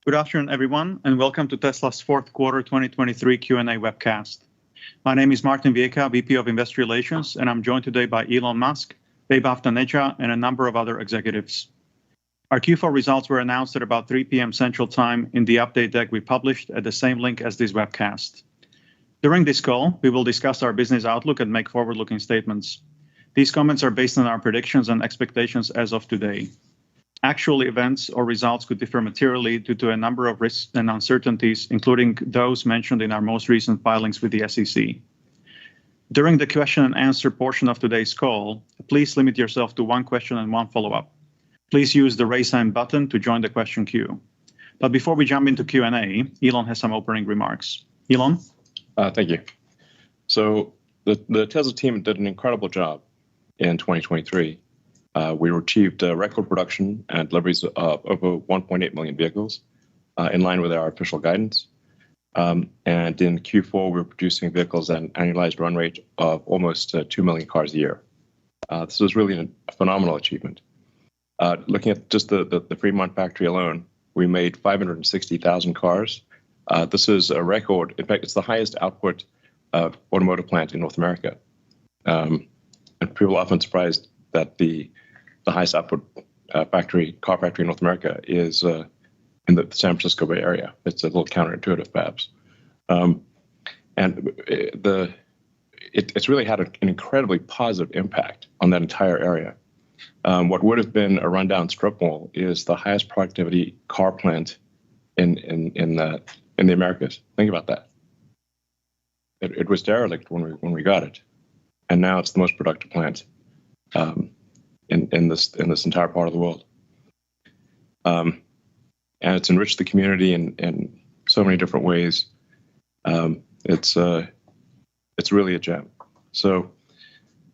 Good afternoon, everyone, and welcome to Tesla's fourth quarter 2023 Q&A webcast. My name is Martin Viecha, VP of Investor Relations, and I'm joined today by Elon Musk, Vaibhav Taneja, and a number of other executives. Our Q4 results were announced at about 3 p.m. Central Time in the update deck we published at the same link as this webcast. During this call, we will discuss our business outlook and make forward-looking statements. These comments are based on our predictions and expectations as of today. Actual events or results could differ materially due to a number of risks and uncertainties, including those mentioned in our most recent filings with the SEC. During the question and answer portion of today's call, please limit yourself to one question and one follow-up. Please use the raise hand button to join the question queue. But before we jump into Q&A, Elon has some opening remarks. Elon? Thank you. So the Tesla team did an incredible job in 2023. We achieved record production and deliveries of over 1.8 million vehicles, in line with our official guidance. And in Q4, we were producing vehicles at an annualized run rate of almost 2 million cars a year. This was really a phenomenal achievement. Looking at just the Fremont factory alone, we made 560,000 cars. This is a record. In fact, it's the highest output automotive plant in North America. And people are often surprised that the highest output car factory in North America is in the San Francisco Bay Area. It's a little counterintuitive, perhaps. It's really had an incredibly positive impact on that entire area. What would have been a rundown strip mall is the highest productivity car plant in the Americas. Think about that. It was derelict when we got it, and now it's the most productive plant in this entire part of the world. And it's enriched the community in so many different ways. It's really a gem. So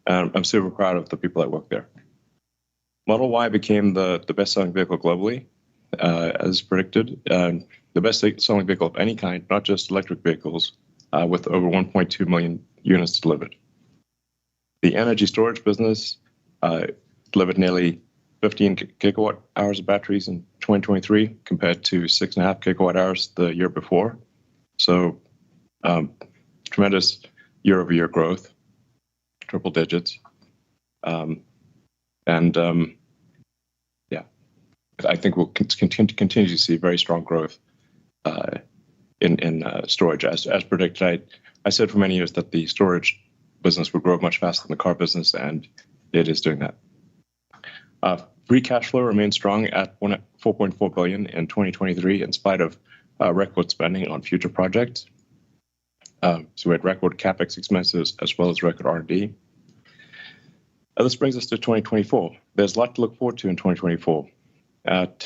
I'm super proud of the people that work there. Model Y became the best-selling vehicle globally, as predicted. The best-selling vehicle of any kind, not just electric vehicles, with over 1.2 million units delivered. The energy storage business delivered nearly 15 gigawatt hours of batteries in 2023 compared to 6.5 gigawatt hours the year before. So tremendous year-over-year growth, triple digits. I think we'll continue to see very strong growth in storage. As predicted, I said for many years that the storage business would grow much faster than the car business, and it is doing that. Free cash flow remains strong at $4.4 billion in 2023, in spite of record spending on future projects. So we had record capex expenses as well as record R&D. This brings us to 2024. There's a lot to look forward to in 2024.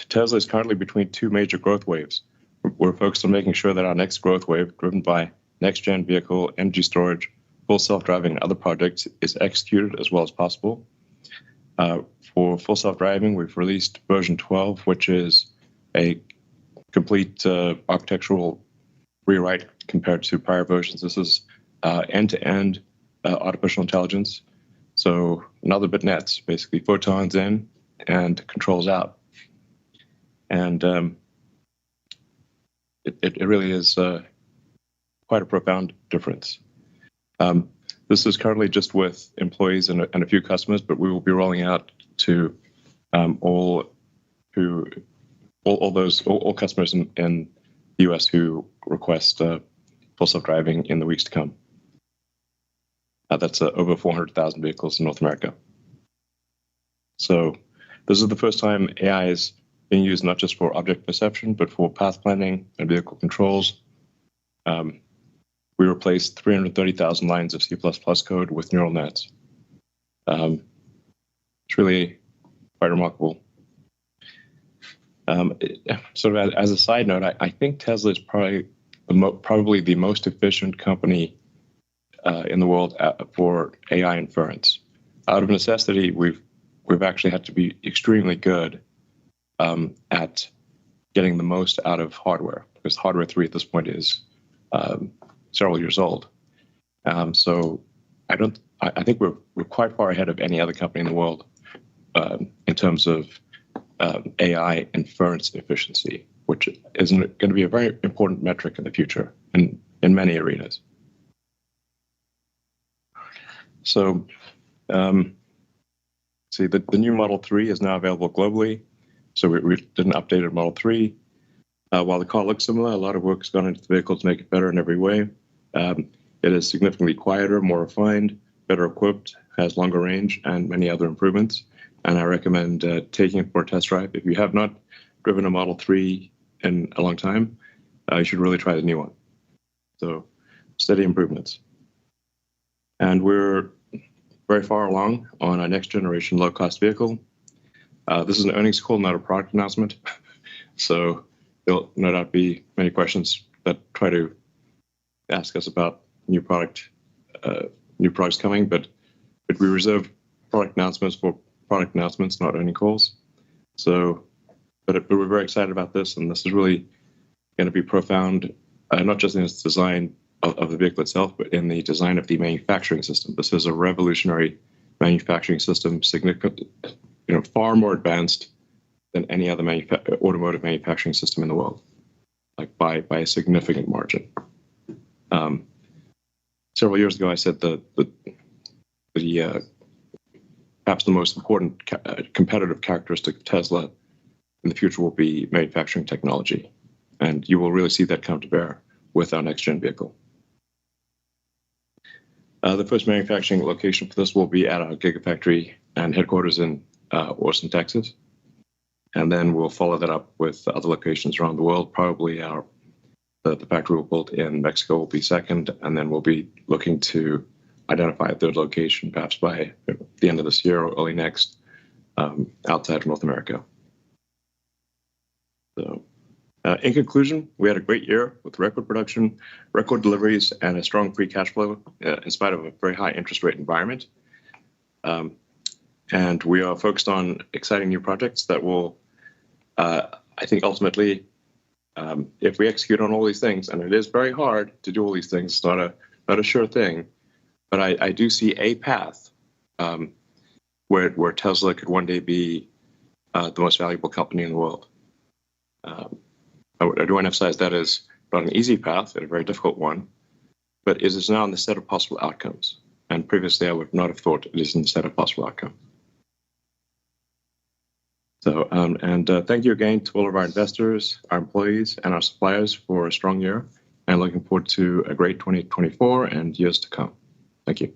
Tesla is currently between two major growth waves. We're focused on making sure that our next growth wave, driven by next-gen vehicle, energy storage, full self-driving, and other projects, is executed as well as possible. For full self-driving, we've released version 12, which is a complete architectural rewrite compared to prior versions. This is end-to-end artificial intelligence. So another bit nets, basically photons in and controls out. And it really is quite a profound difference. This is currently just with employees and a few customers, but we will be rolling out to all customers in the US who request full self-driving in the weeks to come. That's over 400,000 vehicles in North America. So this is the first time AI is being used not just for object perception, but for path planning and vehicle controls. We replaced 330,000 lines of C++ code with neural nets. It's really quite remarkable. Sort of as a side note, I think Tesla is probably the most efficient company in the world for AI inference. Out of necessity, we've actually had to be extremely good at getting the most out of hardware, because hardware 3 at this point is several years old. So I think we're quite far ahead of any other company in the world in terms of AI inference efficiency. which is going to be a very important metric in the future in many arenas. So, see, the new Model 3 is now available globally. So we did an updated Model 3. While the car looks similar, a lot of work has gone into the vehicle to make it better in every way. It is significantly quieter, more refined, better equipped, has longer range, and many other improvements. And I recommend taking it for a test drive. If you have not driven a Model 3 in a long time, you should really try the new one. So steady improvements. And we're very far along on our next generation low-cost vehicle. This is an earnings call, not a product announcement. So there'll no doubt be many questions that try to ask us about new products coming, but we reserve product announcements for product announcements, not earnings calls. So, but we're very excited about this, and this is really going to be profound, not just in its design of the vehicle itself, but in the design of the manufacturing system. This is a revolutionary manufacturing system, significant, far more advanced than any other automotive manufacturing system in the world, like by a significant margin. Several years ago, I said perhaps the most important competitive characteristic of Tesla in the future will be manufacturing technology, and you will really see that come to bear with our next-gen vehicle. The first manufacturing location for this will be at our Gigafactory and headquarters in Austin, Texas. And then we'll follow that up with other locations around the world. Probably the factory we'll build in Mexico will be second, and then we'll be looking to identify a third location, perhaps by the end of this year or early next, outside of North America. So, in conclusion, we had a great year with record production, record deliveries, and a strong free cash flow in spite of a very high interest rate environment. And we are focused on exciting new projects that will, I think, ultimately, if we execute on all these things, and it is very hard to do all these things, it's not a sure thing, but I do see a path where Tesla could one day be the most valuable company in the world. I do want to emphasize that is not an easy path, a very difficult one, but it is now in the set of possible outcomes. And previously, I would not have thought it is in the set of possible outcomes. So, thank you again to all of our investors, our employees, and our suppliers for a strong year, and looking forward to a great 2024 and years to come. Thank you.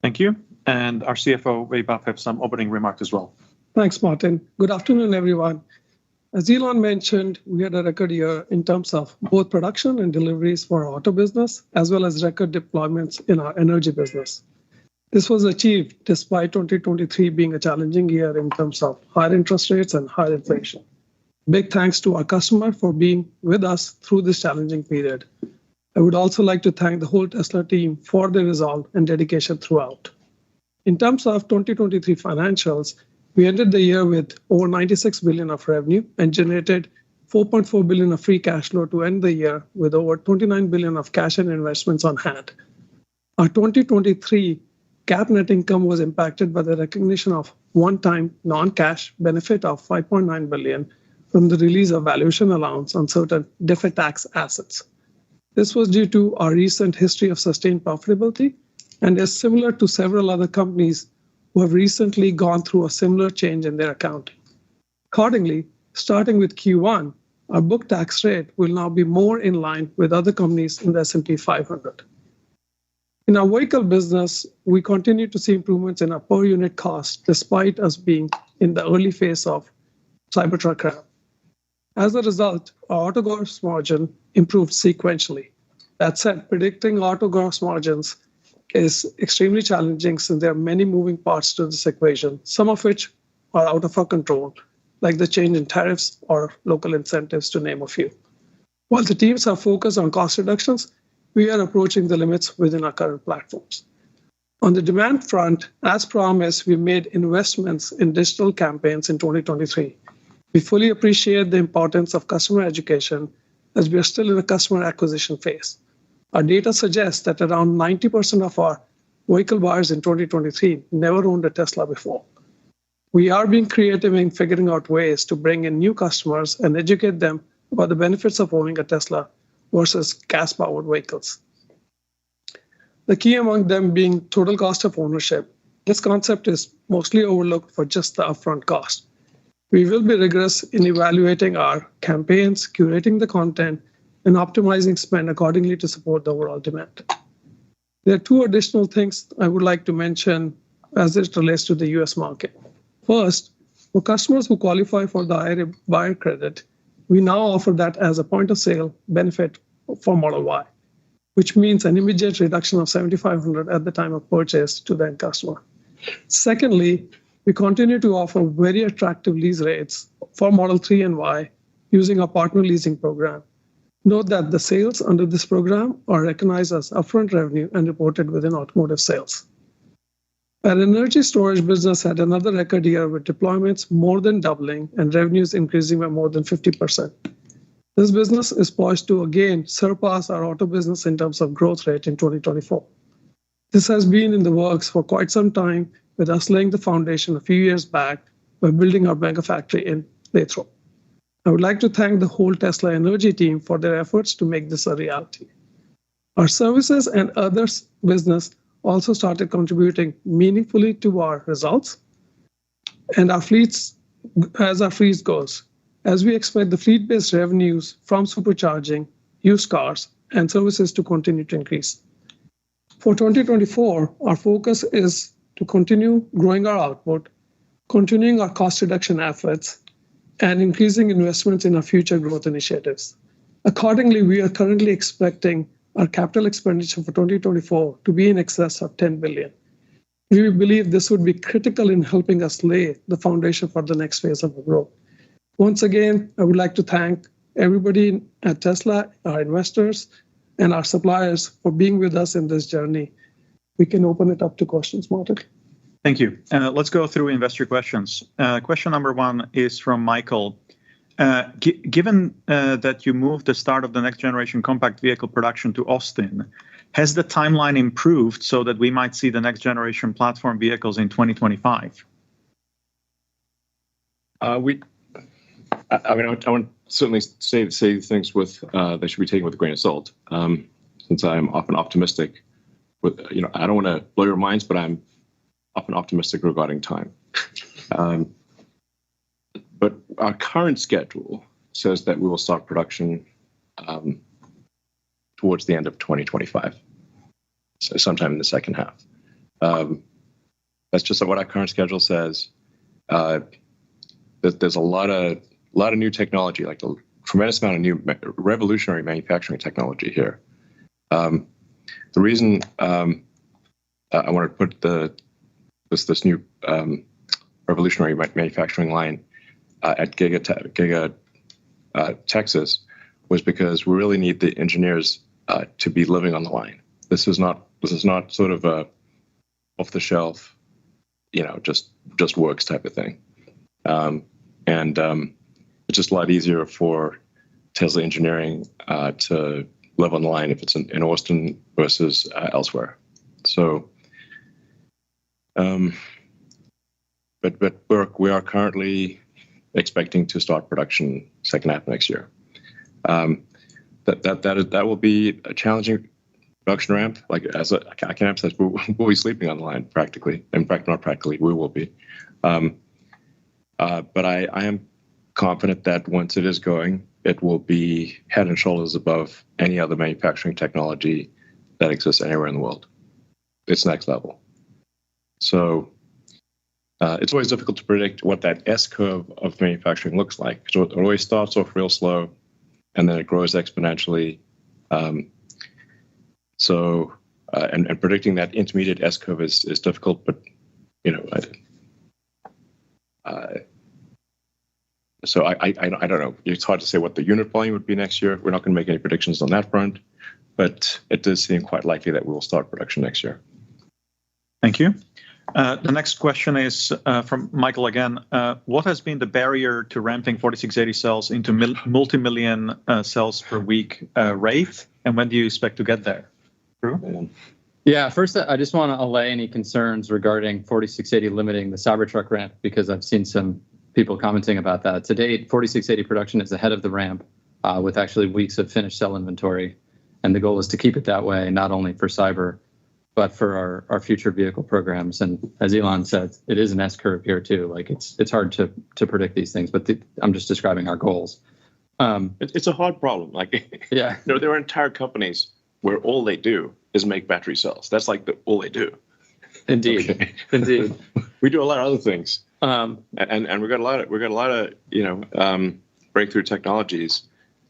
Thank you. And our CFO, Vaibhav, have some opening remarks as well. Thanks, Martin. Good afternoon, everyone. As Elon mentioned, we had a record year in terms of both production and deliveries for our auto business, as well as record deployments in our energy business. This was achieved despite 2023 being a challenging year in terms of higher interest rates and higher inflation. Big thanks to our customer for being with us through this challenging period. I would also like to thank the whole Tesla team for their resolve and dedication throughout. In terms of 2023 financials, we ended the year with over 96 billion of revenue and generated 4.4 billion of free cash flow to end the year with over 29 billion of cash and investments on hand. Our 2023 GAAP net income was impacted by the recognition of one-time non-cash benefit of 5.9 billion from the release of valuation allowance on certain deferred tax assets. This was due to our recent history of sustained profitability and is similar to several other companies who have recently gone through a similar change in their accounting. Accordingly, starting with Q1, our book tax rate will now be more in line with other companies in the S&P 500. In our vehicle business, we continue to see improvements in our per unit cost despite us being in the early phase of Cybertruck ramp. As a result, our auto gross margin improved sequentially. That said, predicting auto gross margins is extremely challenging since there are many moving parts to this equation, some of which are out of our control, like the change in tariffs or local incentives, to name a few. While the teams are focused on cost reductions, we are approaching the limits within our current platforms. On the demand front, as promised, we made investments in digital campaigns in 2023. We fully appreciate the importance of customer education as we are still in a customer acquisition phase. Our data suggests that around 90% of our vehicle buyers in 2023 never owned a Tesla before. We are being creative in figuring out ways to bring in new customers and educate them about the benefits of owning a Tesla versus gas-powered vehicles. The key among them being total cost of ownership. This concept is mostly overlooked for just the upfront cost. We will be rigorous in evaluating our campaigns, curating the content, and optimizing spend accordingly to support the overall demand. There are two additional things I would like to mention as it relates to the US market. First, for customers who qualify for the IRA buyer credit, we now offer that as a point of sale benefit for Model Y, which means an immediate reduction of $7,500 at the time of purchase to the end customer. Secondly, we continue to offer very attractive lease rates for Model 3 and Y using our partner leasing program. Note that the sales under this program are recognized as upfront revenue and reported within automotive sales. Our energy storage business had another record year with deployments more than doubling and revenues increasing by more than 50%. This business is poised to again surpass our auto business in terms of growth rate in 2024. This has been in the works for quite some time, with us laying the foundation a few years back by building our mega factory in Lathrop. I would like to thank the whole Tesla Energy team for their efforts to make this a reality. Our services and others business also started contributing meaningfully to our results and our fleets as our fleet goes, as we expect the fleet-based revenues from supercharging, used cars, and services to continue to increase. For 2024, our focus is to continue growing our output, continuing our cost reduction efforts, and increasing investments in our future growth initiatives. Accordingly, we are currently expecting our capital expenditure for 2024 to be in excess of $10 billion. We believe this would be critical in helping us lay the foundation for the next phase of growth. Once again, I would like to thank everybody at Tesla, our investors, and our suppliers for being with us in this journey. We can open it up to questions, Martin. Thank you. Let's go through investor questions. Question number one is from Michael. Given that you moved the start of the next generation compact vehicle production to Austin, has the timeline improved so that we might see the next generation platform vehicles in 2025? I want to certainly say things with they should be taken with a grain of salt. Since I'm often optimistic, I don't want to blow your minds, but I'm often optimistic regarding time. But our current schedule says that we will start production towards the end of 2025, so sometime in the second half. That's just what our current schedule says. There's a lot of new technology, like a tremendous amount of new revolutionary manufacturing technology here. The reason I want to put this new revolutionary manufacturing line at Giga Texas was because we really need the engineers to be living on the line. This is not sort of a off the shelf, just works type of thing. And it's just a lot easier for Tesla engineering to live on the line if it's in Austin versus elsewhere. So, but Burke, we are currently expecting to start production second half next year. That will be a challenging production ramp. Like I can emphasize, we'll be sleeping on the line practically. In fact, not practically, we will be. But I am confident that once it is going, it will be head and shoulders above any other manufacturing technology that exists anywhere in the world. It's next level. So it's always difficult to predict what that S-curve of manufacturing looks like. So it always starts off real slow, and then it grows exponentially. And predicting that intermediate S-curve is difficult, but so I don't know. It's hard to say what the unit volume would be next year. We're not going to make any predictions on that front, but it does seem quite likely that we will start production next year. Thank you. The next question is from Michael again. What has been the barrier to ramping 4680 cells into multi-million cells per week rate, and when do you expect to get there? Drew? Yeah, first, I just want to allay any concerns regarding 4680 limiting the Cybertruck ramp, because I've seen some people commenting about that. To date, 4680 production is ahead of the ramp. with actually weeks of finished cell inventory. And the goal is to keep it that way, not only for cyber, but for our future vehicle programs. And as Elon said, it is an S curve here too. Like it's hard to predict these things, but I'm just describing our goals. It's a hard problem. Like, yeah, there are entire companies where all they do is make battery cells. That's like all they do. Indeed, okay. Indeed. We do a lot of other things, and we've got a lot of breakthrough technologies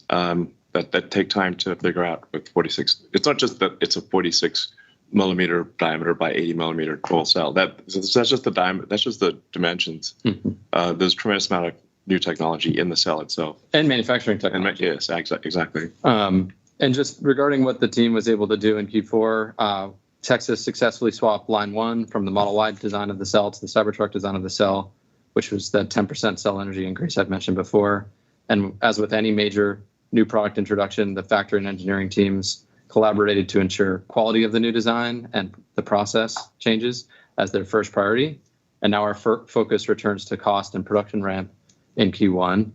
that take time to figure out with 46. It's not just that it's a 46 millimeter diameter by 80 millimeter full cell. That's just the diameter. That's just the dimensions. Mm-hmm. There's a tremendous amount of new technology in the cell itself and manufacturing technology. Yes, exactly. And just regarding what the team was able to do in Q4, Texas successfully swapped line 1 from the Model Y design of the cell to the Cybertruck design of the cell, which was the 10% cell energy increase I've mentioned before. And as with any major new product introduction, the factory and engineering teams collaborated to ensure quality of the new design and the process changes as their first priority. And now our focus returns to cost and production ramp in Q1.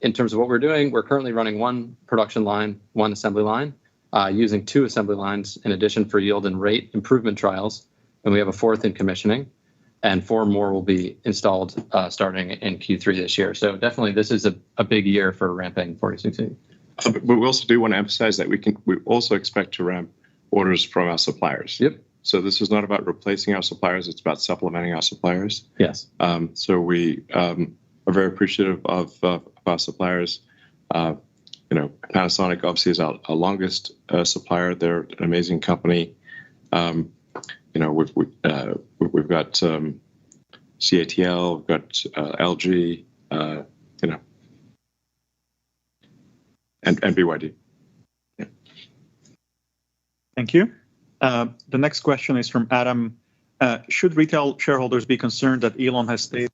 In terms of what we're doing, we're currently running 1 production line, 1 assembly line, using 2 assembly lines in addition for yield and rate improvement trials. And we have a 4th in commissioning, and 4 more will be installed starting in Q3 this year. So definitely this is a big year for ramping 4680. But we also do want to emphasize that we also expect to ramp orders from our suppliers. Yep. So this is not about replacing our suppliers, it's about supplementing our suppliers. Yes. So we are very appreciative of our suppliers. Panasonic obviously is our longest supplier. They're an amazing company. We've got CATL, we've got LG, and BYD. Yeah. Thank you. The next question is from Adam. Should retail shareholders be concerned that Elon has stated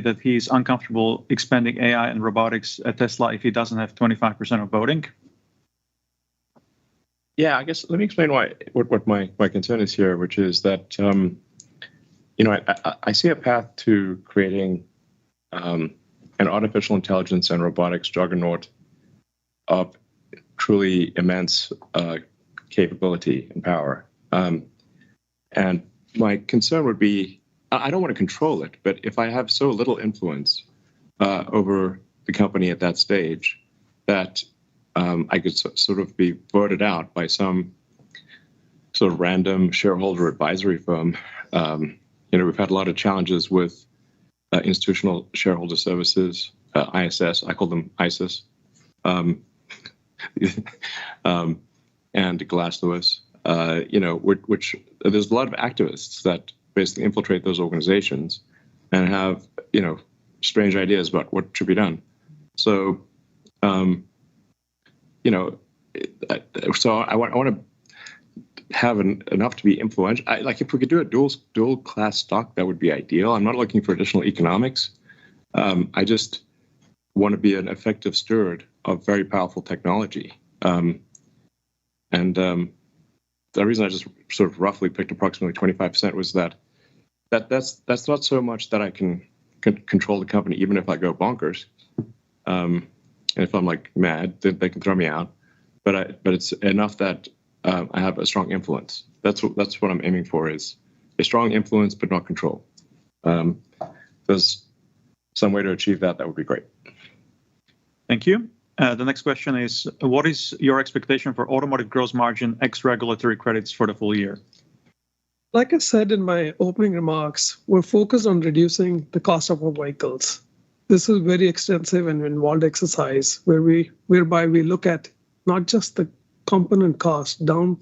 that he's uncomfortable expanding AI and robotics at Tesla if he doesn't have 25% of voting? Yeah, I guess let me explain what my concern is here, which is that I see a path to creating an artificial intelligence and robotics juggernaut of truly immense capability and power. And my concern would be, I don't want to control it, but if I have so little influence over the company at that stage that I could sort of be voted out by some sort of random shareholder advisory firm. We've had a lot of challenges with institutional shareholder services, ISS, I call them ISIS, and Glass Lewis, which there's a lot of activists that basically infiltrate those organizations and have, strange ideas about what should be done. So, so I want to have enough to be influential. If we could do a dual class stock, that would be ideal. I'm not looking for additional economics. I just want to be an effective steward of very powerful technology. The reason I just sort of roughly picked approximately 25% was that's not so much that I can control the company, even if I go bonkers. And if I'm like mad, they can throw me out. But it's enough that I have a strong influence. That's what I'm aiming for, is a strong influence, but not control. There's some way to achieve that would be great. Thank you. The next question is, what is your expectation for automotive gross margin ex regulatory credits for the full year? Like I said in my opening remarks, we're focused on reducing the cost of our vehicles. This is very extensive and involved exercise whereby we look at not just the component cost down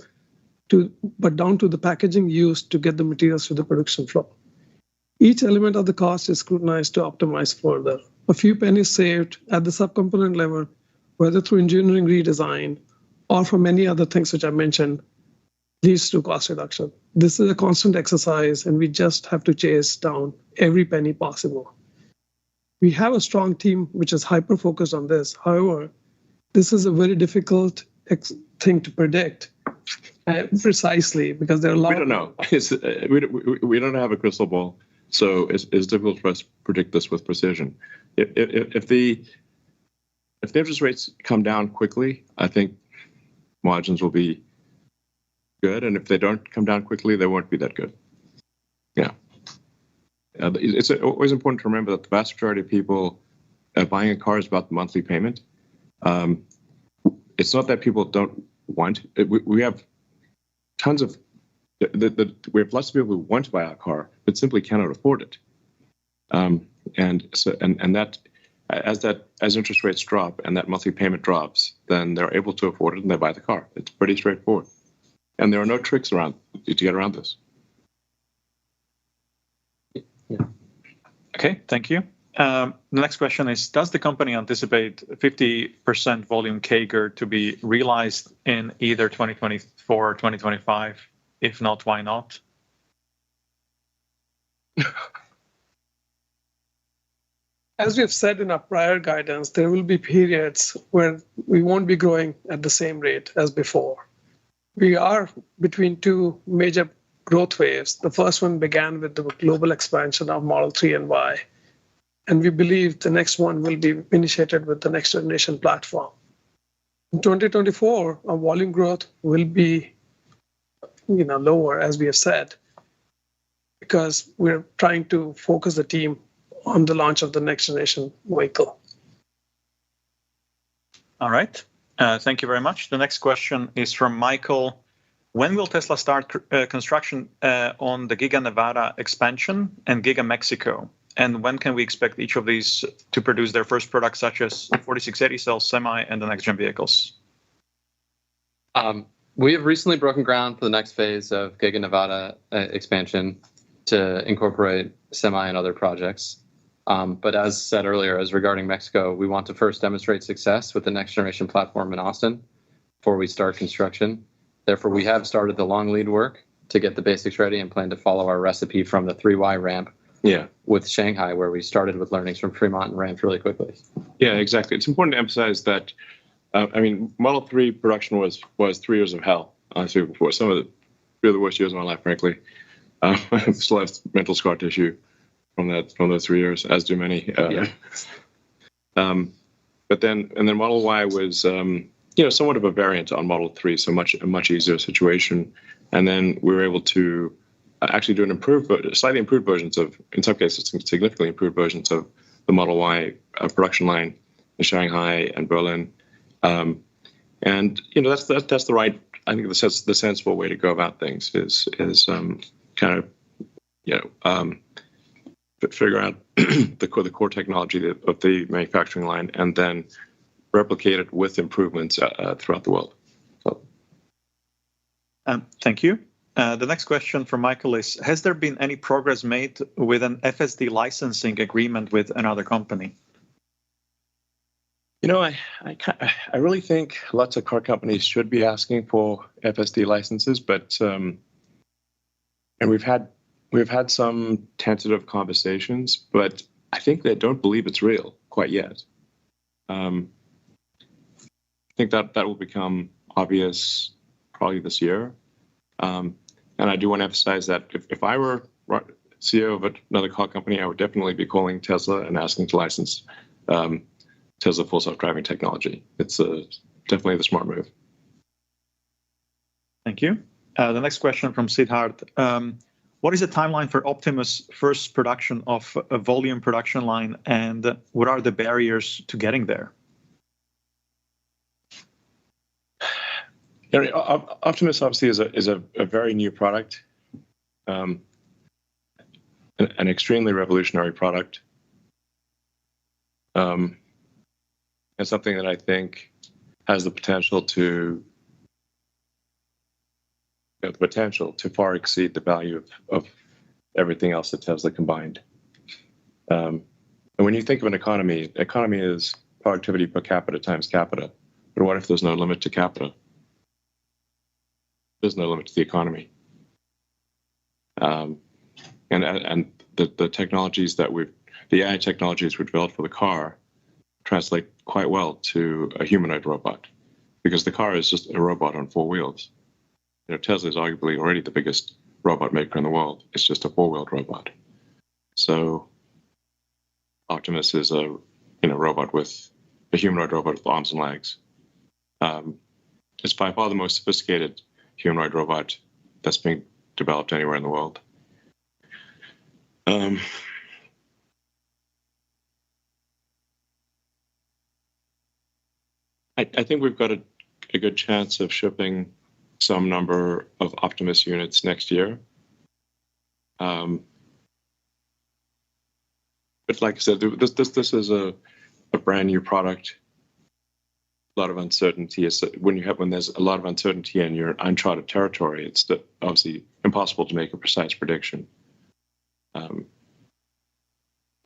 to the packaging used to get the materials to the production floor. Each element of the cost is scrutinized to optimize further. A few pennies saved at the subcomponent level, whether through engineering redesign or from many other things which I mentioned, leads to cost reduction. This is a constant exercise, and we just have to chase down every penny possible. We have a strong team which is hyper-focused on this. However, this is a very difficult thing to predict Precisely, because there are a lot. We don't know. We don't have a crystal ball, so it's difficult for us to predict this with precision. If the interest rates come down quickly, I think margins will be good, and if they don't come down quickly, they won't be that good. Yeah. It's always important to remember that the vast majority of people buying a car is about the monthly payment. It's not that people don't want. We have tons of we have lots of people who want to buy a car but simply cannot afford it. And that as interest rates drop and that monthly payment drops, then they're able to afford it and they buy the car. It's pretty straightforward, and there are no tricks around to get around this. Okay, thank you. The next question is, does the company anticipate 50% volume CAGR to be realized in either 2024 or 2025? If not, why not? As we have said in our prior guidance, there will be periods where we won't be growing at the same rate as before. We are between two major growth waves. The first one began with the global expansion of Model 3 and Y. And we believe the next one will be initiated with the next generation platform. In 2024, our volume growth will be lower, as we have said, because we're trying to focus the team on the launch of the next generation vehicle. All right. Thank you very much. The next question is from Michael. When will Tesla start construction on the Giga Nevada expansion and Giga Mexico? And when can we expect each of these to produce their first products, such as 4680 cells, Semi, and the next-gen vehicles? We have recently broken ground for the next phase of Giga Nevada expansion to incorporate Semi and other projects. But as said earlier, as regarding Mexico, we want to first demonstrate success with the next generation platform in Austin before we start construction. Therefore, we have started the long lead work to get the basics ready and plan to follow our recipe from the 3Y ramp with Shanghai, where we started with learnings from Fremont and ramped really quickly. Yeah, exactly. It's important to emphasize that, Model 3 production was 3 years of hell, honestly, before. Some of the really worst years of my life, frankly. I still have mental scar tissue from those 3 years, as do many. But then Model Y was, somewhat of a variant on Model 3, so a much easier situation. And then we were able to actually do slightly improved versions of, in some cases, significantly improved versions of the Model Y production line in Shanghai and Berlin. And that's the right. I think the sensible way to go about things is figure out the core technology of the manufacturing line and then replicate it with improvements throughout the world. So. Thank you. The next question from Michael is, has there been any progress made with an FSD licensing agreement with another company? I really think lots of car companies should be asking for FSD licenses, but and we've had some tentative conversations, but I think they don't believe it's real quite yet. I think that will become obvious probably this year. And I do want to emphasize that if I were CEO of another car company, I would definitely be calling Tesla and asking to license Tesla full self-driving technology. It's definitely the smart move. Thank you. The next question from Siddharth. What is the timeline for Optimus' first production of a volume production line, and what are the barriers to getting there? Optimus obviously is a very new product, an extremely revolutionary product, and something that I think has the potential to far exceed the value of everything else that Tesla combined. And when you think of an economy is productivity per capita times capita. But what if there's no limit to capita? There's no limit to the economy. And the technologies the AI technologies we developed for the car translate quite well to a humanoid robot, because the car is just a robot on 4 wheels. Tesla is arguably already the biggest robot maker in the world. It's just a four-wheeled robot. So Optimus is a robot with a humanoid robot with arms and legs. It's by far the most sophisticated humanoid robot that's being developed anywhere in the world. I think we've got a good chance of shipping some number of Optimus units next year. But like I said, this is a brand new product. A lot of uncertainty. When there's a lot of uncertainty and you're in uncharted territory, it's obviously impossible to make a precise prediction. But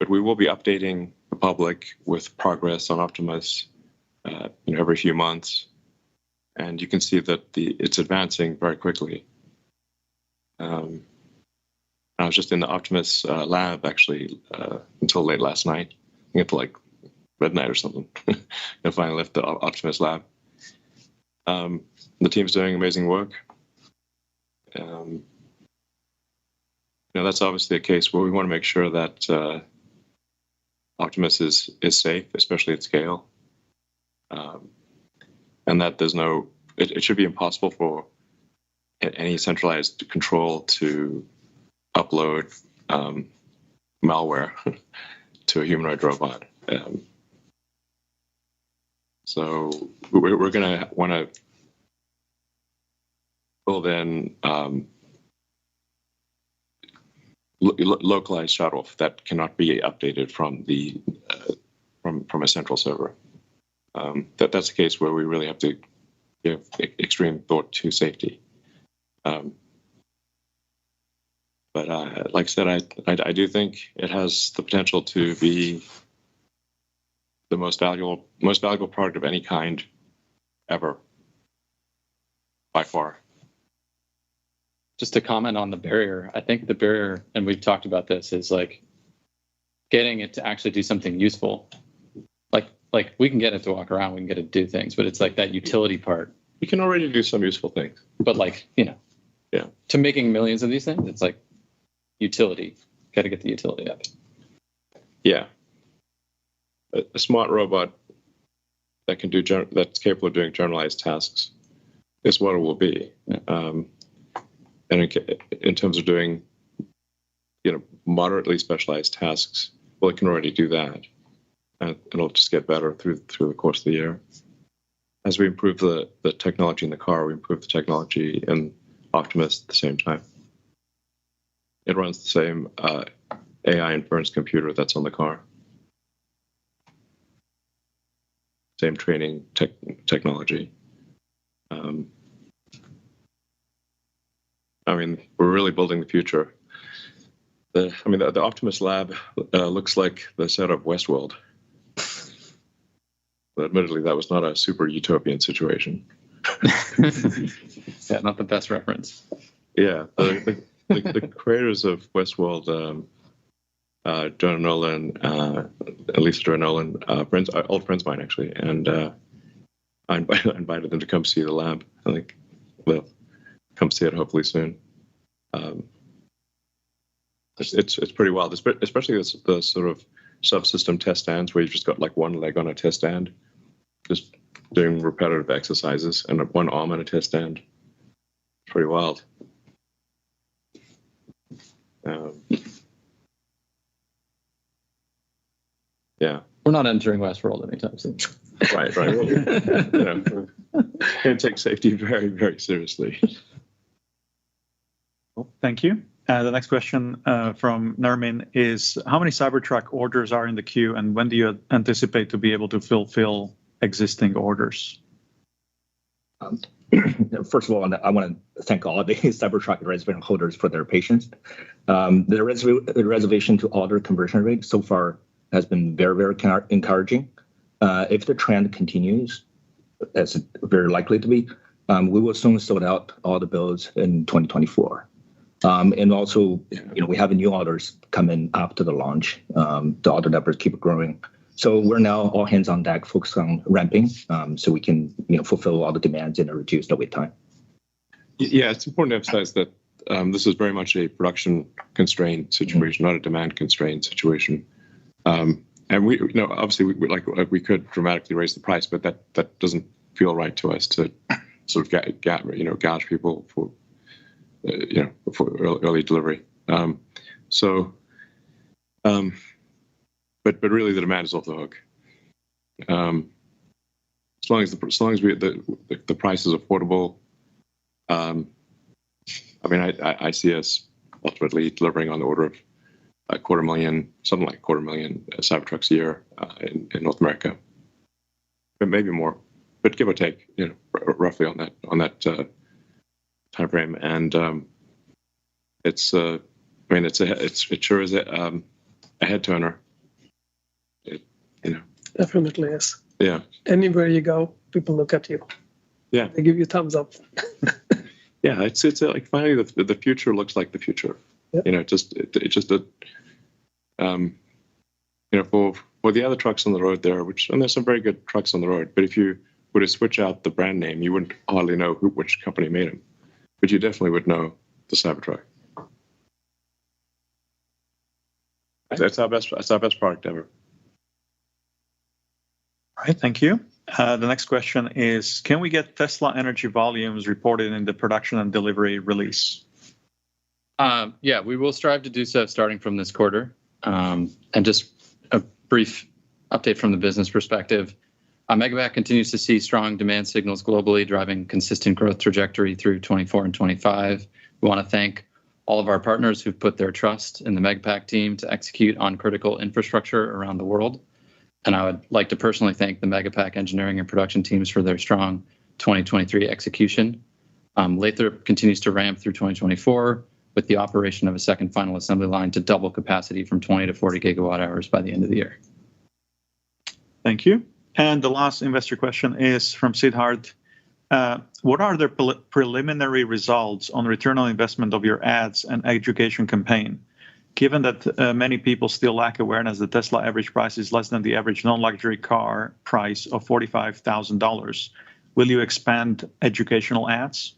we will be updating the public with progress on Optimus, every few months, and you can see that it's advancing very quickly. I was just in the Optimus lab actually until late last night. I think until like midnight or something. I finally left the Optimus lab. The team's doing amazing work. That's obviously a case where we want to make sure that Optimus is safe, especially at scale, and that it should be impossible for any centralized control to upload malware to a humanoid robot. So we're going to want to build in localized shutoff that cannot be updated from from a central server. That's a case where we really have to give extreme thought to safety. But like I said, I do think it has the potential to be the most valuable product of any kind ever, by far. Just to comment on the barrier, I think the barrier, and we've talked about this, is like getting it to actually do something useful. Like we can get it to walk around, we can get it to do things, but it's like that utility part. We can already do some useful things. But yeah. To making millions of these things, it's like utility. Got to get the utility up. Yeah. A smart robot that can that's capable of doing generalized tasks is what it will be. Yeah. And in terms of doing, moderately specialized tasks, well, it can already do that, and it'll just get better through the course of the year. As we improve the technology in the car, we improve the technology in Optimus at the same time. It runs the same AI inference computer that's on the car. Same training technology. We're really building the future. The Optimus lab looks like the set of Westworld. But admittedly, that was not a super utopian situation. Yeah, not the best reference. Yeah, the creators of Westworld, Jonah Nolan, Lisa Joy Nolan, old friends of mine actually, and I invited them to come see the lab. I think they'll come see it hopefully soon. It's pretty wild, especially the sort of subsystem test stands where you've just got like one leg on a test stand, just doing repetitive exercises, and one arm on a test stand. It's pretty wild. Yeah. We're not entering Westworld anytime soon. Right. We're going to take safety very, very seriously. Well, thank you. The next question from Nermin is, how many Cybertruck orders are in the queue, and when do you anticipate to be able to fulfill existing orders? First of all, I want to thank all the Cybertruck reservation holders for their patience. The reservation to order conversion rate so far has been very, very encouraging. If the trend continues, as it's very likely to be, we will soon sort out all the builds in 2024. And also, we have new orders come in after the launch. The order numbers keep growing. So we're now all hands on deck, focused on ramping, so we can fulfill all the demands in a reduced wait time. Yeah, it's important to emphasize that this is very much a production constrained situation, not a demand constrained situation. And we, obviously, we could dramatically raise the price, but that doesn't feel right to us to sort of gouge people for for early delivery. But really the demand is off the hook. As long as the price is affordable, I see us ultimately delivering on the order of something like 250,000 Cybertrucks a year in North America, but maybe more, but give or take, roughly on that time frame. And it sure is a head turner. Definitely is. Yeah. Anywhere you go, people look at you. Yeah. They give you thumbs up. Yeah, it's like finally the future looks like the future. Yep. For the other trucks on the road there, and there's some very good trucks on the road, but if you were to switch out the brand name, you wouldn't hardly know which company made them, but you definitely would know the Cybertruck. That's our best product ever. All right, thank you. The next question is, can we get Tesla energy volumes reported in the production and delivery release? Yeah, we will strive to do so starting from this quarter. And just a brief update from the business perspective. Megapack continues to see strong demand signals globally, driving consistent growth trajectory through 24 and 25. We want to thank all of our partners who've put their trust in the Megapack team to execute on critical infrastructure around the world. And I would like to personally thank the Megapack engineering and production teams for their strong 2023 execution. Lathrop continues to ramp through 2024 with the operation of a second final assembly line to double capacity from 20 to 40 gigawatt hours by the end of the year. Thank you. And the last investor question is from Siddharth. What are the preliminary results on return on investment of your ads and education campaign? Given that many people still lack awareness that Tesla average price is less than the average non-luxury car price of $45,000, will you expand educational ads?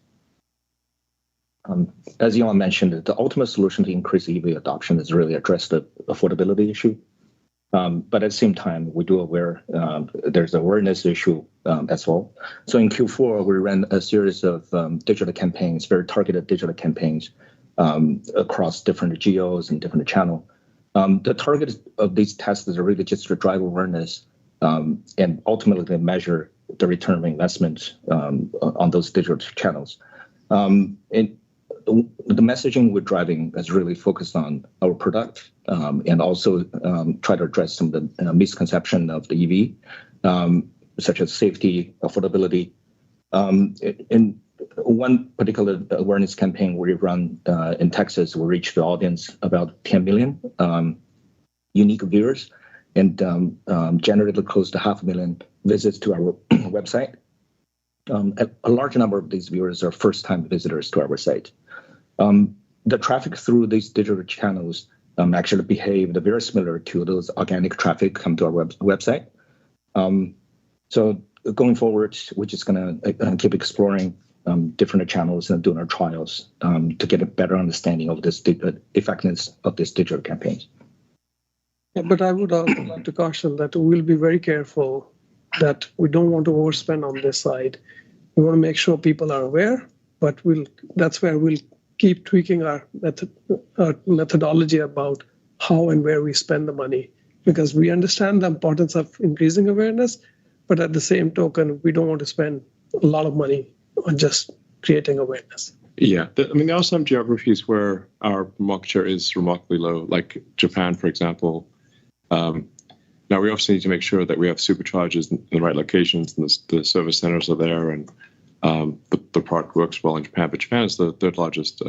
As Elon mentioned, the ultimate solution to increase EV adoption is really address the affordability issue. But at the same time, we do aware there's an awareness issue as well. So in Q4, we ran a series of digital campaigns, very targeted digital campaigns, across different geos and different channels. The target of these tests is really just to drive awareness and ultimately measure the return of investment on those digital channels. And the messaging we're driving is really focused on our product and also try to address some of the misconception of the EV, such as safety, affordability. In one particular awareness campaign we run in Texas, we reached the audience about 10 million unique viewers and generated close to 500,000 visits to our website. A large number of these viewers are first-time visitors to our site. The traffic through these digital channels actually behaved very similar to those organic traffic come to our website. So going forward, we're just going to keep exploring different channels and doing our trials to get a better understanding of this effectiveness of these digital campaigns. Yeah, but I would also like to caution that we'll be very careful that we don't want to overspend on this side. We want to make sure people are aware, but that's where we'll keep tweaking our methodology about how and where we spend the money, because we understand the importance of increasing awareness, but at the same token, we don't want to spend a lot of money on just creating awareness. Yeah, there are some geographies where our market share is remarkably low, like Japan, for example. Now, we obviously need to make sure that we have superchargers in the right locations and the service centers are there and the product works well in Japan. But Japan is the third largest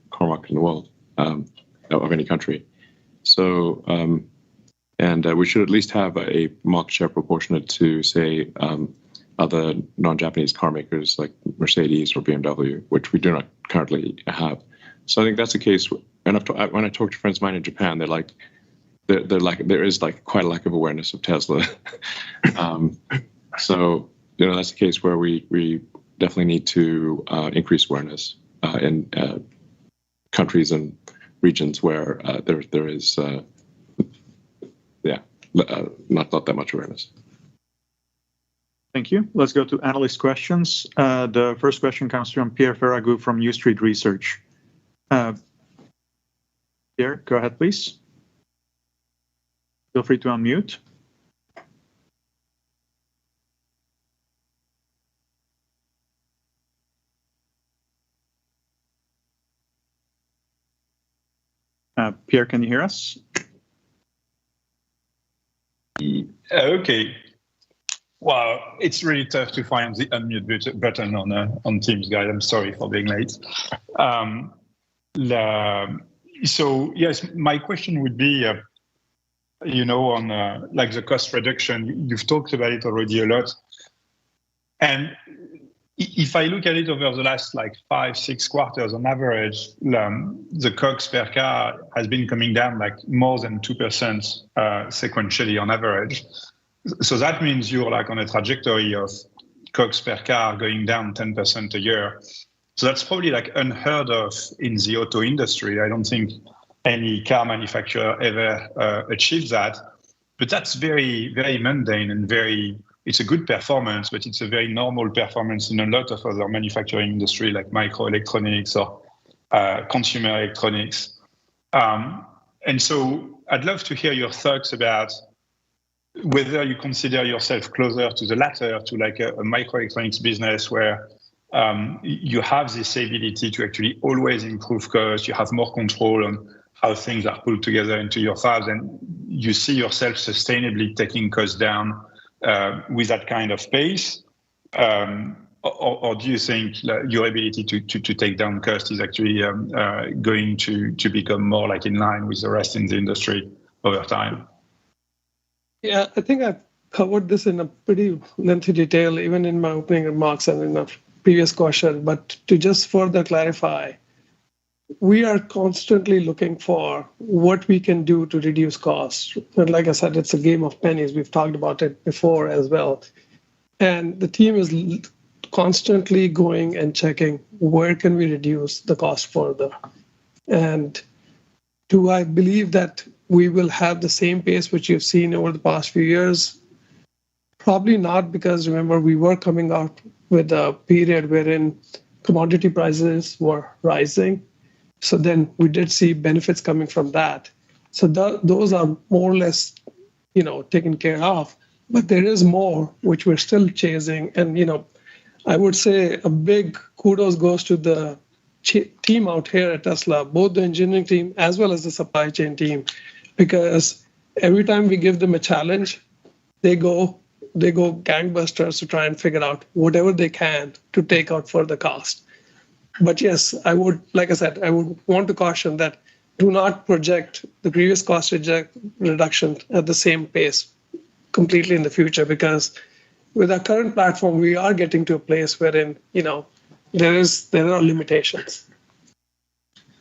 car market in the world of any country. So, we should at least have a market share proportionate to, say, other non-Japanese car makers like Mercedes or BMW, which we do not currently have. So I think that's the case. And when I talk to friends of mine in Japan, they're like, there is like quite a lack of awareness of Tesla. So that's the case where we definitely need to increase awareness in countries and regions where there is not that much awareness. Thank you. Let's go to analyst questions. The first question comes from Pierre Ferragu from New Street Research. Pierre, go ahead, please. Feel free to unmute. Pierre, can you hear us? Okay. Well, it's really tough to find the unmute button on Teams, guys. I'm sorry for being late. So yes, my question would be, on like the cost reduction. You've talked about it already a lot, and if I look at it over the last like 5-6 quarters on average, the COGS per car has been coming down like more than 2% sequentially on average. So that means you're like on a trajectory of COGS per car going down 10% a year. So that's probably like unheard of in the auto industry. I don't think any car manufacturer ever achieved that. But that's very, very mundane and it's a good performance, but it's a very normal performance in a lot of other manufacturing industry like microelectronics or consumer electronics. And so I'd love to hear your thoughts about whether you consider yourself closer to the latter, to like a microelectronics business where you have this ability to actually always improve cost, you have more control on how things are pulled together into your fabs, and you see yourself sustainably taking costs down with that kind of pace, or do you think your ability to take down cost is actually going to become more like in line with the rest in the industry over time? Yeah, I think I've covered this in a pretty lengthy detail, even in my opening remarks and in a previous question. But to just further clarify, we are constantly looking for what we can do to reduce costs. And like I said, it's a game of pennies. We've talked about it before as well. And the team is constantly going and checking where can we reduce the cost further. And do I believe that we will have the same pace which you've seen over the past few years? Probably not, because remember, we were coming out with a period wherein commodity prices were rising. So then we did see benefits coming from that. So those are more or less, taken care of. But there is more which we're still chasing. And, I would say a big kudos goes to the team out here at Tesla, both the engineering team as well as the supply chain team, because every time we give them a challenge, they go gangbusters to try and figure out whatever they can to take out further cost. But yes, I would want to caution that do not project the previous cost reduction at the same pace completely in the future, because with our current platform, we are getting to a place wherein, there are limitations.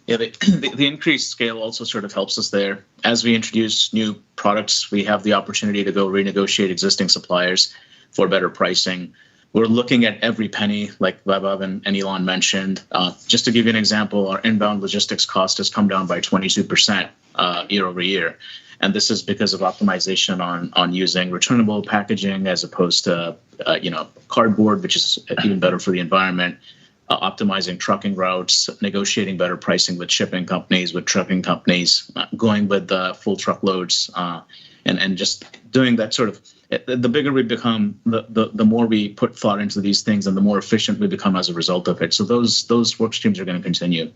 Yeah, the increased scale also sort of helps us there. As we introduce new products, we have the opportunity to go renegotiate existing suppliers for better pricing. We're looking at every penny, like Vaibhav and Elon mentioned. Just to give you an example, our inbound logistics cost has come down by 22% year over year. And this is because of optimization on using returnable packaging as opposed to cardboard, which is even better for the environment. Optimizing trucking routes, negotiating better pricing with shipping companies, with trucking companies, going with full truckloads, and just doing that sort of. The bigger we become, the more we put thought into these things, and the more efficient we become as a result of it. So those work streams are going to continue.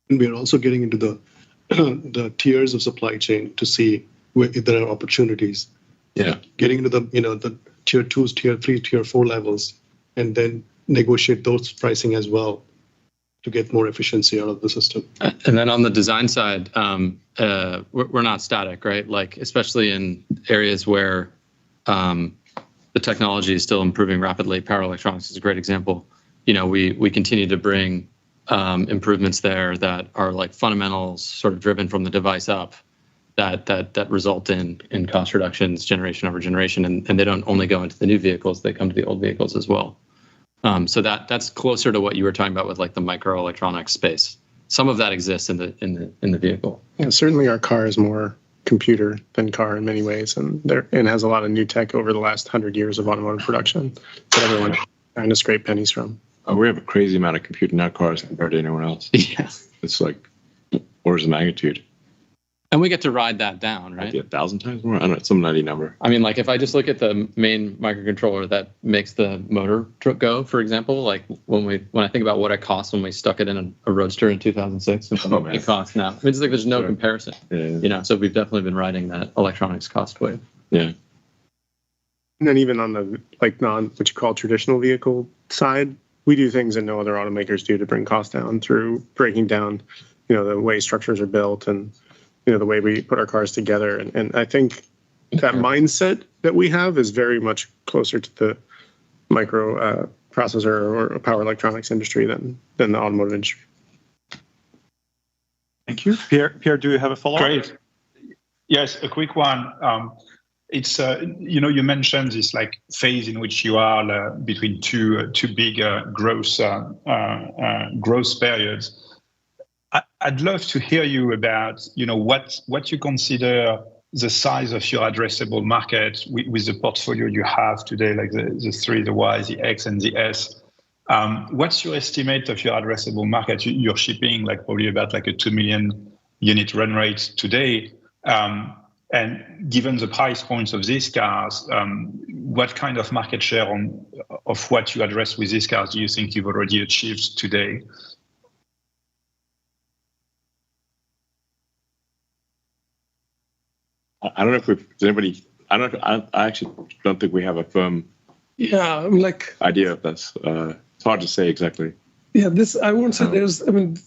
And we are also getting into the tiers of supply chain to see if there are opportunities. Yeah, getting into the tier 2s, tier 3, tier 4 levels, and then negotiate those pricing as well to get more efficiency out of the system. And then on the design side, we're not static, right? Like, especially in areas where the technology is still improving rapidly. Power electronics is a great example. We continue to bring improvements there that are like fundamentals, sort of driven from the device up, that result in cost reductions generation over generation, and they don't only go into the new vehicles; they come to the old vehicles as well. So that's closer to what you were talking about with like the microelectronics space. Some of that exists in the vehicle. Yeah, certainly our car is more computer than car in many ways, and has a lot of new tech over the last 100 years of automotive production that everyone trying to scrape pennies from. Oh, we have a crazy amount of computing in our cars compared to anyone else. Yeah. It's like orders of magnitude. And we get to ride that down, right? Maybe 1,000 times more. I don't know, some nutty number. I mean, like if I just look at the main microcontroller that makes the motor go, for example, like when I think about what it cost when we stuck it in a Roadster in 2006, and what it costs now, I mean, it's like there's no comparison. Yeah. So we've definitely been riding that electronics cost wave. Yeah. And then even on the what you call traditional vehicle side, we do things that no other automakers do to bring costs down through breaking down, the way structures are built and the way we put our cars together. And I think that mindset that we have is very much closer to the micro processor or power electronics industry than the automotive industry. Thank you. Pierre, do you have a follow-up? Great. Yes, a quick one. It's you mentioned this like phase in which you are between two big growth periods. I'd love to hear you about what you consider the size of your addressable market with the portfolio you have today, like the 3, the Y, the X, and the S. What's your estimate of your addressable market? You're shipping like probably about like a 2 million unit run rate today. And given the price points of these cars, what kind of market share of what you address with these cars do you think you've already achieved today? I don't know if I actually don't think we have a firm idea of this. It's hard to say exactly. Yeah, I won't say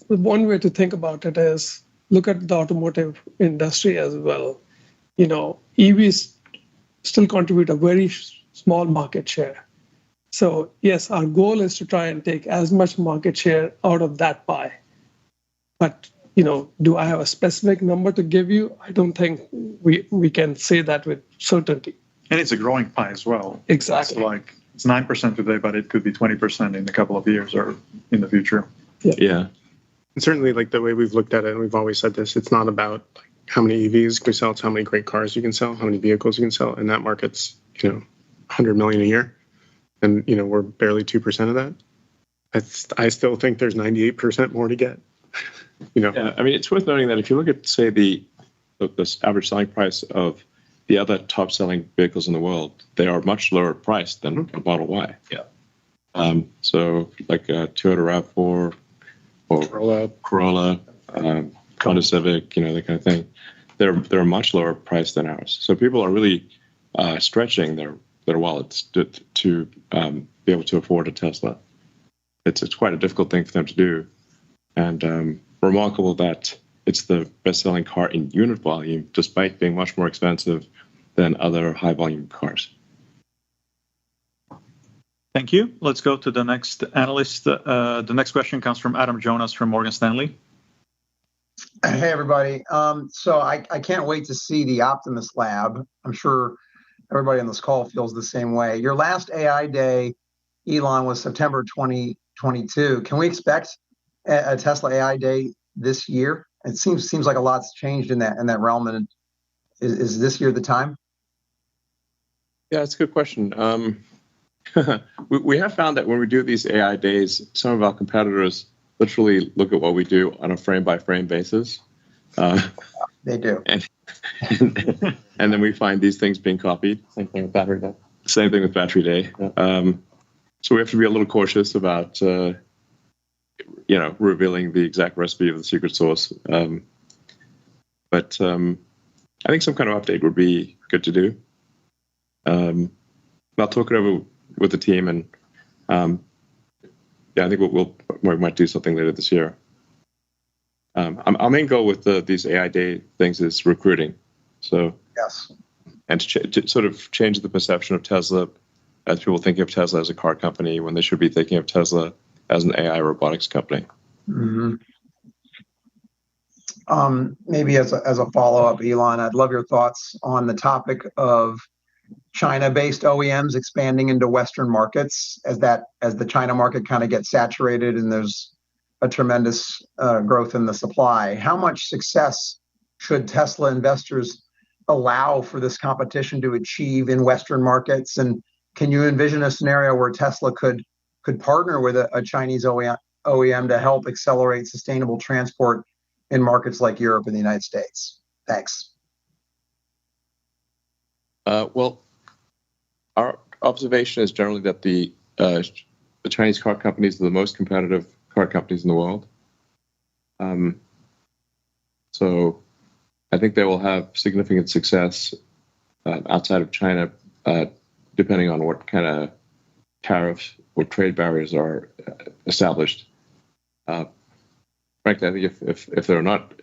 one way to think about it is look at the automotive industry as well. EVs still contribute a very small market share. So yes, our goal is to try and take as much market share out of that pie. But do I have a specific number to give you? I don't think we can say that with certainty. And it's a growing pie as well. Exactly. It's 9% today, but it could be 20% in a couple of years or in the future. Yeah. And certainly, like the way we've looked at it, and we've always said this, it's not about how many EVs we sell, it's how many great cars you can sell, how many vehicles you can sell, and that market's 100 million a year, and we're barely 2% of that. I still think there's 98% more to get. Yeah, I mean, it's worth noting that if you look at, say, the average selling price of the other top-selling vehicles in the world, they are much lower priced than a Model Y. Yeah. So like a Toyota RAV4 or Corolla, Honda Civic, that kind of thing, they're much lower priced than ours. So people are really stretching their wallets to be able to afford a Tesla. It's quite a difficult thing for them to do, and remarkable that it's the best-selling car in unit volume, despite being much more expensive than other high-volume cars. Thank you. Let's go to the next analyst. The next question comes from Adam Jonas from Morgan Stanley. Hey, everybody. So I can't wait to see the Optimus Lab. I'm sure everybody on this call feels the same way. Your last AI day, Elon, was September 2022. Can we expect a Tesla AI day this year? It seems like a lot's changed in that realm. And is this year the time? Yeah, it's a good question. We have found that when we do these AI days, some of our competitors literally look at what we do on a frame-by-frame basis. They do. And then we find these things being copied. Same thing with Battery Day. Same thing with Battery Day. Yeah. So we have to be a little cautious about, revealing the exact recipe of the secret sauce. But I think some kind of update would be good to do. I'll talk it over with the team, and I think we might do something later this year. Our main goal with these AI Day things is recruiting. So yes, and to sort of change the perception of Tesla as people thinking of Tesla as a car company when they should be thinking of Tesla as an AI robotics company. Mm-hmm. Maybe as a follow-up, Elon, I'd love your thoughts on the topic of China-based OEMs expanding into Western markets as the China market kind of gets saturated and there's a tremendous growth in the supply. How much success should Tesla investors allow for this competition to achieve in Western markets? And can you envision a scenario where Tesla could partner with a Chinese OEM to help accelerate sustainable transport in markets like Europe and the United States? Thanks. Well, our observation is generally that the Chinese car companies are the most competitive car companies in the world. So I think they will have significant success outside of China, depending on what kind of tariffs or trade barriers are established. Frankly, I think if there are not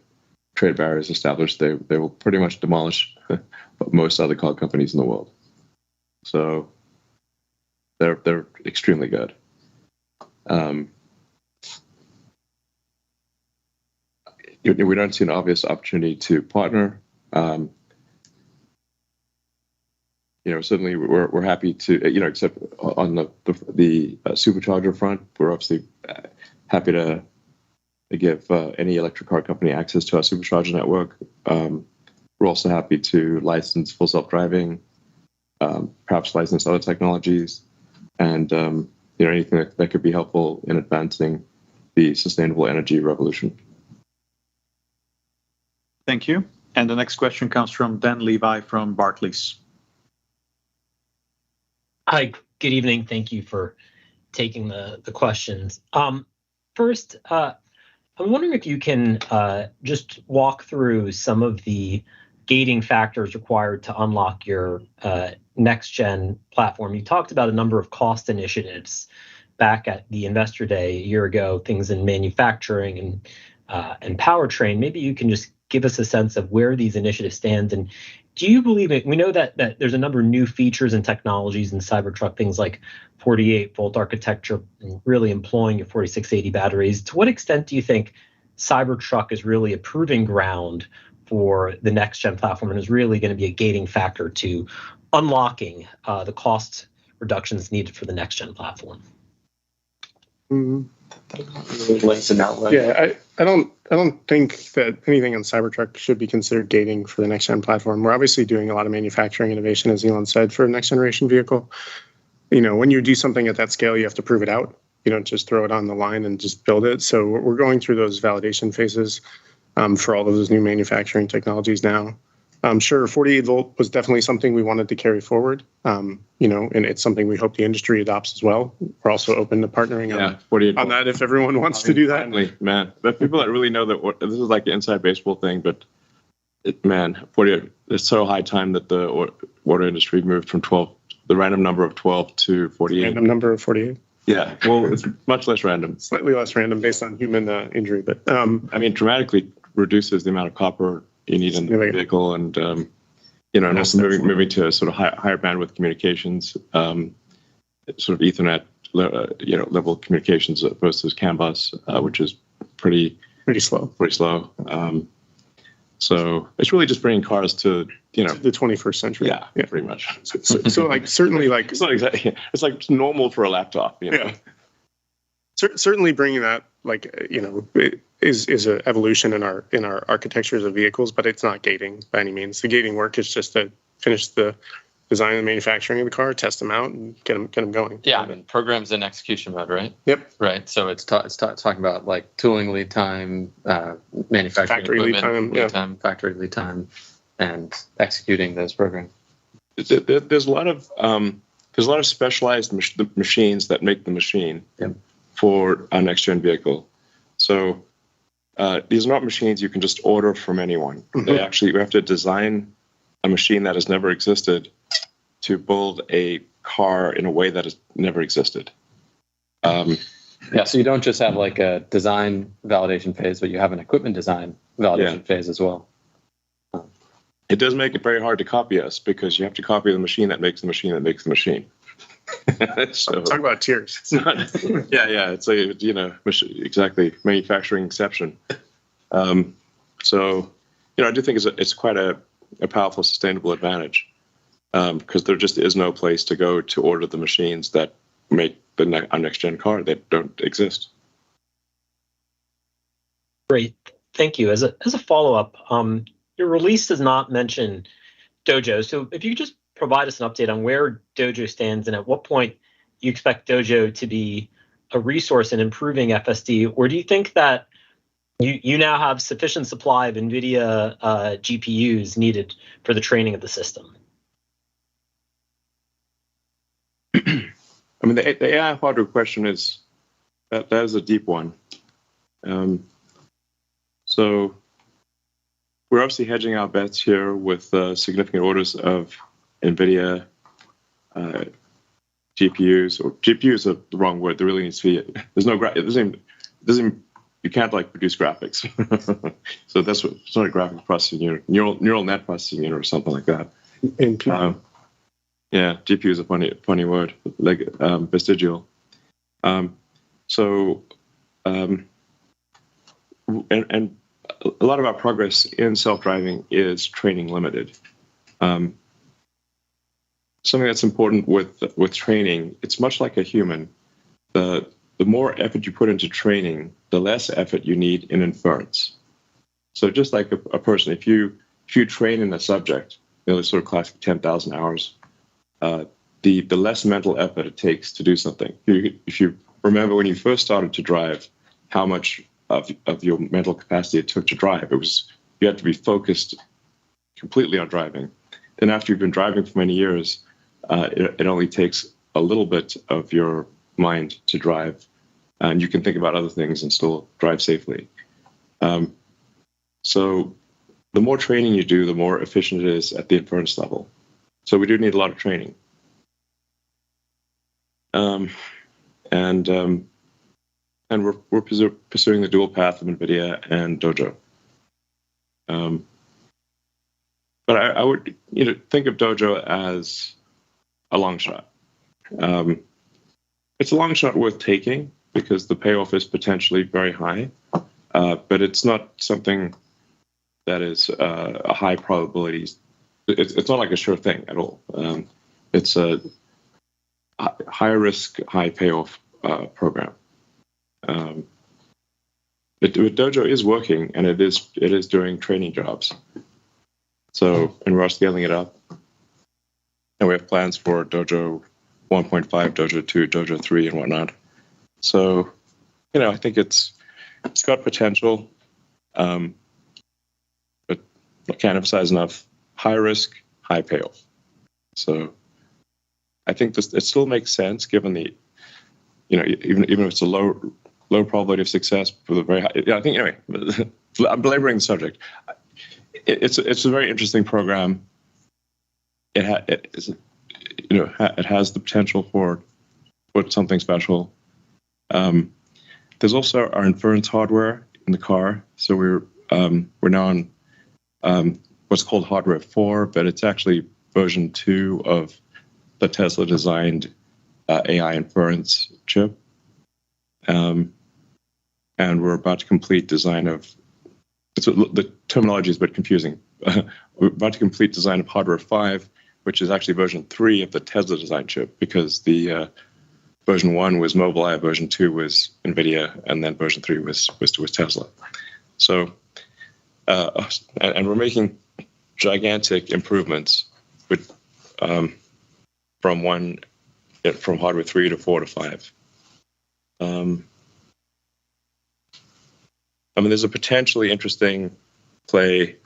trade barriers established, they will pretty much demolish most other car companies in the world. So they're extremely good. We don't see an obvious opportunity to partner. Certainly we're happy to, except on the supercharger front, we're obviously happy to give any electric car company access to our supercharger network. We're also happy to license full self-driving, perhaps license other technologies, and anything that could be helpful in advancing the sustainable energy revolution. Thank you. And the next question comes from Dan Levi from Barclays. Hi, good evening. Thank you for taking the questions. First, I'm wondering if you can just walk through some of the gating factors required to unlock your next-gen platform. You talked about a number of cost initiatives back at the Investor Day a year ago, things in manufacturing and powertrain. Maybe you can just give us a sense of where these initiatives stand. And do you believe it? We know that there's a number of new features and technologies in Cybertruck, things like 48-volt architecture, and really employing your 4680 batteries. To what extent do you think Cybertruck is really a proving ground for the next-gen platform and is really going to be a gating factor to unlocking the cost reductions needed for the next-gen platform? Mm-hmm. Yeah, I don't think that anything on Cybertruck should be considered gating for the next gen platform. We're obviously doing a lot of manufacturing innovation, as Elon said, for a next generation vehicle. When you do something at that scale, you have to prove it out. You don't just throw it on the line and just build it. So we're going through those validation phases for all of those new manufacturing technologies now. Sure, 48 volt was definitely something we wanted to carry forward, and it's something we hope the industry adopts as well. We're also open to partnering on that if everyone wants to do that. Finally, man, the people that really know that this is like an inside baseball thing, but 48, it's so high time that the auto industry moved from the random number of 12 to 48. Random number of 48. Yeah, well, it's much less random. Slightly less random based on human injury, but dramatically reduces the amount of copper you need in the vehicle, and and also moving to a sort of higher bandwidth communications, sort of Ethernet, level communications as opposed to CAN bus, which is pretty slow. So it's really just bringing cars to the 21st century. Yeah, pretty much. So like certainly like it's not exactly. It's like normal for a laptop. Yeah. Certainly bringing that is an evolution in our architectures of vehicles, but it's not gating by any means. The gating work is just to finish the design and manufacturing of the car, test them out, and get them going. Yeah, programs in execution mode, right? Yep. Right. So it's talking about like tooling lead time, manufacturing factory lead time, factory lead time, and executing those programs. There's a lot of specialized machines that make the machine for a next gen vehicle. So these are not machines you can just order from anyone. Mm-hmm. We have to design a machine that has never existed to build a car in a way that has never existed. So you don't just have like a design validation phase, but you have an equipment design validation phase as well. It does make it very hard to copy us because you have to copy the machine that makes the machine that makes the machine. So, talk about tiers. It's not, it's like, exactly, manufacturing exception. So, I do think it's quite a powerful sustainable advantage. because there just is no place to go to order the machines that make our next-gen car that don't exist. Great, thank you. As a follow-up, your release does not mention Dojo, so if you could just provide us an update on where Dojo stands and at what point you expect Dojo to be a resource in improving FSD, or do you think that you now have sufficient supply of NVIDIA GPUs needed for the training of the system? I mean, the AI hardware question is that is a deep one. So we're obviously hedging our bets here with significant orders of NVIDIA GPUs, or GPUs are the wrong word. There really needs to be. There's no it doesn't. You can't like produce graphics. So that's what it's not a graphic processing unit, neural net processing unit or something like that. Yeah, GPU is a funny word, like vestigial. And a lot of our progress in self-driving is training limited. Something that's important with training, it's much like a human. The more effort you put into training, the less effort you need in inference. So just like a person, if you train in a subject, it's sort of classic 10,000 hours. The less mental effort it takes to do something. If you remember when you first started to drive, how much of your mental capacity it took to drive, you had to be focused completely on driving. Then after you've been driving for many years, it only takes a little bit of your mind to drive, and you can think about other things and still drive safely. So the more training you do, the more efficient it is at the inference level. So we do need a lot of training. And we're pursuing the dual path of NVIDIA and Dojo. But I would think of Dojo as a long shot. It's a long shot worth taking because the payoff is potentially very high, but it's not something that is a high probability. It's not like a sure thing at all. It's a high risk, high payoff program. Dojo is working, and it is doing training jobs. So, and we're scaling it up, and we have plans for Dojo 1.5, Dojo 2, Dojo 3, and whatnot. So, I think it's got potential, but I can't emphasize enough: high risk, high payoff. So, I think it still makes sense given the, even if it's a low probability of success for the very high. Yeah, I think anyway. I'm belaboring the subject. It's a very interesting program. It has the potential for something special. There's also our inference hardware in the car. So we're now on what's called hardware 4, but it's actually version 2 of the Tesla designed AI inference chip. And we're about to complete design of, the terminology is a bit confusing. We're about to complete design of hardware 5, which is actually version 3 of the Tesla design chip, because the version 1 was Mobileye, version 2 was NVIDIA, and then version 3 was Tesla. So, and we're making gigantic improvements with, from hardware 3 to 4 to 5. There's a potentially interesting play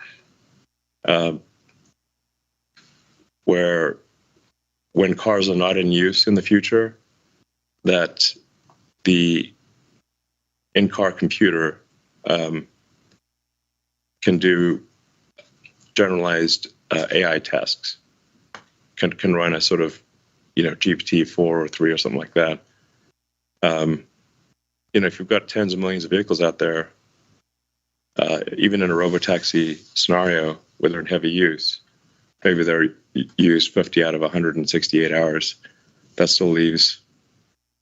where, when cars are not in use in the future, that the in-car computer can do generalized AI tasks, can run a sort of, GPT-4 or 3 or something like that. If you've got tens of millions of vehicles out there, even in a robotaxi scenario where they're in heavy use, maybe they're used 50 out of 168 hours. That still leaves,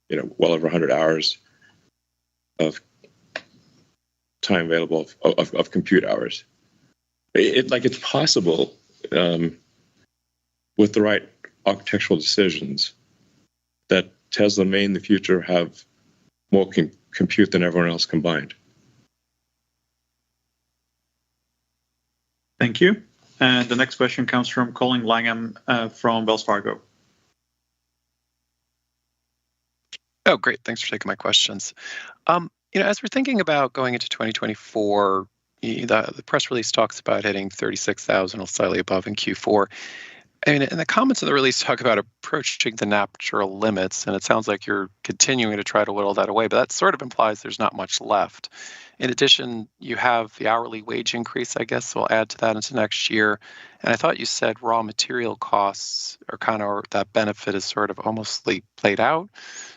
well over 100 hours of time available of compute hours. It's possible, with the right architectural decisions, that Tesla may in the future have more compute than everyone else combined. Thank you. And the next question comes from Colin Langham from Wells Fargo. Oh, great. Thanks for taking my questions. As we're thinking about going into 2024, the press release talks about hitting 36,000 or slightly above in Q4. I mean, and the comments of the release talk about approaching the natural limits, and it sounds like you're continuing to try to whittle that away, but that sort of implies there's not much left. In addition, you have the hourly wage increase, I guess, so we'll add to that into next year. And I thought you said raw material costs are kind of, that benefit is sort of almost played out.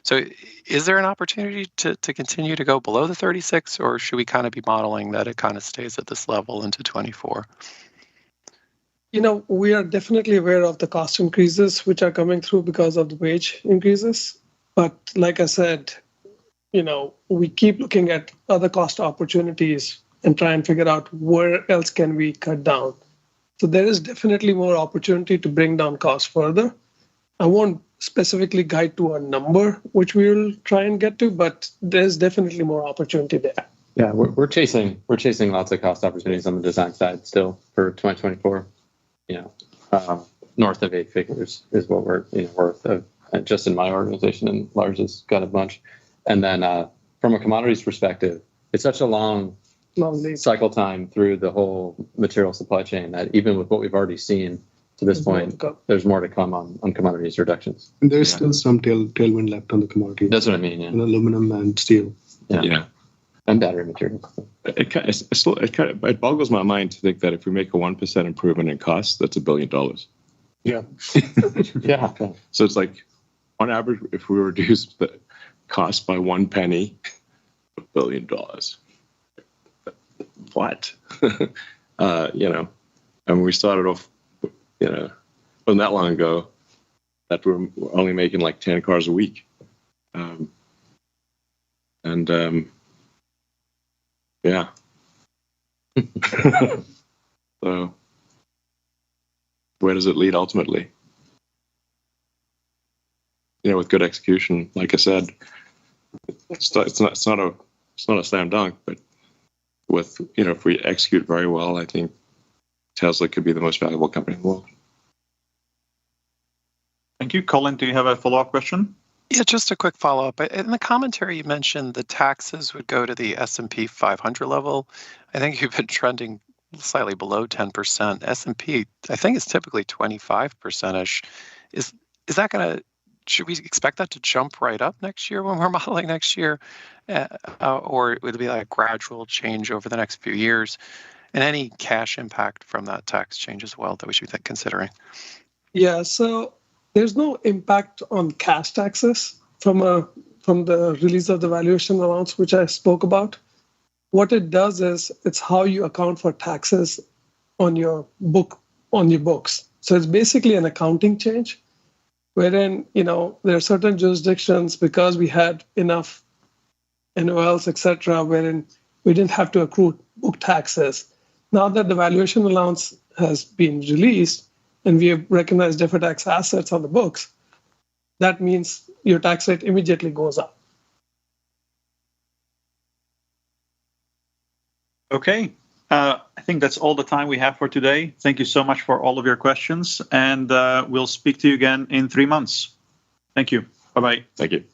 So is there an opportunity to continue to go below the 36, or should we kind of be modeling that it kind of stays at this level into 24? We are definitely aware of the cost increases which are coming through because of the wage increases. But like I said, we keep looking at other cost opportunities and try and figure out where else can we cut down. So there is definitely more opportunity to bring down costs further. I won't specifically guide to a number which we will try and get to, but there's definitely more opportunity there. Yeah, we're chasing lots of cost opportunities on the design side still for 2024. North of 8 figures is what we're worth of, just in my organization, and Lars has got a bunch. And then from a commodities perspective, it's such a long cycle time through the whole material supply chain that even with what we've already seen to this point, there's more to come on commodities reductions. And there's still some tailwind left on the commodities. That's what I mean, yeah. And aluminum and steel. Yeah. And battery materials. It boggles my mind to think that if we make a 1% improvement in costs, that's $1 billion. Yeah. Yeah. So it's like, on average, if we reduce the cost by 1 penny, $1 billion. What? And we started off, wasn't that long ago, that we're only making like 10 cars a week. Yeah. So where does it lead ultimately? With good execution, like I said, it's not a slam dunk, but with if we execute very well, I think Tesla could be the most valuable company in the world. Thank you. Colin, do you have a follow-up question? Yeah, just a quick follow-up. In the commentary, you mentioned the taxes would go to the S&P 500 level. I think you've been trending slightly below 10%. S&P, I think, is typically 25%-ish. Is that going to, should we expect that to jump right up next year when we're modeling next year? Or would it be like a gradual change over the next few years? And any cash impact from that tax change as well that we should be considering? Yeah, so there's no impact on cash taxes from the release of the valuation allowance, which I spoke about. What it does is it's how you account for taxes on your books. So it's basically an accounting change, wherein there are certain jurisdictions, because we had enough NOLs, etc., wherein we didn't have to accrue book taxes. Now that the valuation allowance has been released, and we have recognized deferred tax assets on the books, that means your tax rate immediately goes up. Okay. I think that's all the time we have for today. Thank you so much for all of your questions, and we'll speak to you again in 3 months. Thank you. Bye-bye. Thank you.